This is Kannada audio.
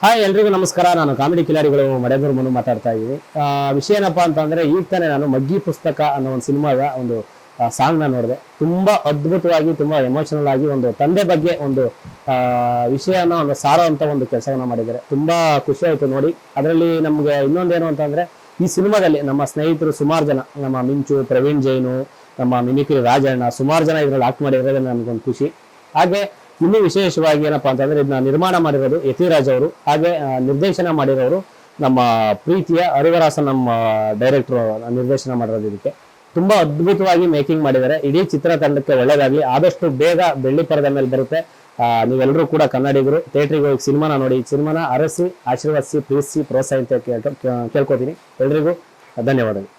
ಹಾಯ್ ಎಲ್ರಿಗೂ ನಮಸ್ಕಾರ. ನಾನು ಕಾಮಿಡಿ ಕಿಲಾಡಿಗಳು ಮಡೆದೂರು ಮನು ಮಾತಾಡ್ತಾ ಇದ್ದೀನಿ. ವಿಷಯ ಏನಪ್ಪಾ ಅಂತಂದ್ರೆ, ಈಗ ತಾನೇ ನಾನು ಮಗ್ಗಿ ಪುಸ್ತಕ ಅನ್ನೋ ಒಂದು ಸಿನಿಮಾದ ಒಂದು ಸಾಂಗ್ ನ ನೋಡಿದೆ. ತುಂಬಾ ಅದ್ಭುತವಾಗಿ, ತುಂಬಾ ಎಮೋಷನಲ್ ಆಗಿ ಒಂದು ತಂದೆ ಬಗ್ಗೆ ಒಂದು ವಿಷಯನ ಒಂದು ಸಾರೋ ಅಂತ ಒಂದು ಕೆಲಸವನ್ನ ಮಾಡಿದ್ದಾರೆ. ತುಂಬಾ ಖುಷಿ ಆಯ್ತು ನೋಡಿ. ಅದರಲ್ಲಿ ನಮ್ಗೆ ಇನ್ನೊಂದೇನು ಅಂತಂದ್ರೆ, ಈ ಸಿನಿಮಾದಲ್ಲಿ ನಮ್ಮ ಸ್ನೇಹಿತರು ಸುಮಾರು ಜನ, ನಮ್ಮ ಮಿಂಚು, ಪ್ರವೀಣ್ ಜೈನು, ನಮ್ಮ ಮಿಮಿಕ್ರಿ ರಾಜಣ್ಣ, ಸುಮಾರು ಜನ ಇದ್ರಲ್ಲಿ ಆಕ್ಟ್ ಮಾಡಿರೋದೇ ನನ್ಗೊಂದು ಖುಷಿ. ಹಾಗೆ ಇನ್ನೂ ವಿಶೇಷವಾಗಿ ಏನಪ್ಪಾ ಅಂತಂದ್ರೆ, ಇದನ್ನ ನಿರ್ಮಾಣ ಮಾಡಿರೋದು ಯತಿರಾಜ್ ಅವರು, ಹಾಗೆ ನಿರ್ದೇಶನ ಮಾಡಿರೋರು ನಮ್ಮ ಪ್ರೀತಿಯ ಹರಿವರಾಸ, ನಮ್ಮ ಡೈರೆಕ್ಟರ್ ನಿರ್ದೇಶನ ಮಾಡಿರೋದು. ಇದಕ್ಕೆ ತುಂಬಾ ಅದ್ಭುತವಾಗಿ ಮೇಕಿಂಗ್ ಮಾಡಿದ್ದಾರೆ. ಇಡೀ ಚಿತ್ರತಂಡಕ್ಕೆ ಒಳ್ಳೇದಾಗ್ಲಿ. ಆದಷ್ಟು ಬೇಗ ಬೆಳ್ಳಿ ಪರದೆ ಮೇಲೆ ಬರುತ್ತೆ. ನೀವೆಲ್ಲರೂ ಕೂಡ ಕನ್ನಡಿಗರು ಥಿಯೇಟ್ರಿಗೆ ಹೋಗಿ ಸಿನಿಮಾನ ನೋಡಿ, ಸಿನಿಮಾನ ಅರಸಿ, ಆಶೀರ್ವದಿಸಿ, ಪ್ರೀತಿಸಿ, ಪ್ರೋತ್ಸಾಹ ಅಂತ ಕೇಳ್ಕೊತೀನಿ. ಎಲ್ರಿಗೂ ಧನ್ಯವಾದಗಳು.